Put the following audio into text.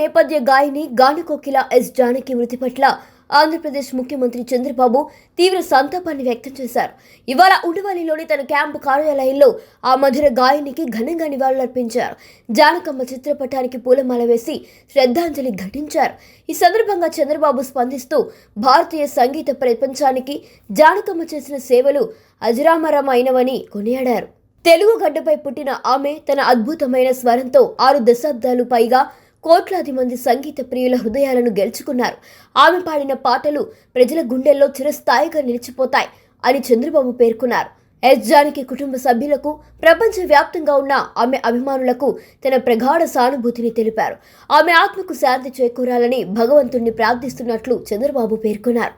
నేపథ్య గాయని గానకోకిల ఎస్ జానకి మృతి పట్ల ఆంధ్రప్రదేశ్ ముఖ్యమంత్రి చంద్రబాబు తీవ్ర సంతాపాన్ని వ్యక్తం చేశారు. ఇవాళ ఉండవల్లిలోని తన క్యాంపు కార్యాలయంలో ఆ మధుర గాయనికి ఘనంగా నివాళులర్పించారు. జానకమ్మ చిత్రపటానికి పూలమాల వేసి శ్రద్ధాంజలి ఘటించారు. ఈ సందర్భంగా చంద్రబాబు స్పందిస్తూ భారతీయ సంగీత ప్రపంచానికి జానకమ్మ చేసిన సేవలు అజరామరమైనవని కొనియాడారు. తెలుగు గడ్డపై పుట్టిన ఆమె తన అద్భుతమైన స్వరంతో 6 దశాబ్దాలు పైగా కోట్లాది మంది సంగీత ప్రియుల హృదయాలను గెలుచుకున్నారు. ఆమె పాడిన పాటలు ప్రజల గుండెల్లో చిరస్థాయిగా నిలిచిపోతాయి అని చంద్రబాబు పేర్కొన్నారు. ఎస్ జానకి కుటుంబ సభ్యులకు, ప్రపంచ వ్యాప్తంగా ఉన్న ఆమె అభిమానులకు తన ప్రగాఢ సానుభూతిని తెలిపారు. ఆమె ఆత్మకు శాంతి చేకూరాలని భగవంతుణ్ణి ప్రార్థిస్తున్నట్లు చంద్రబాబు పేర్కొన్నారు.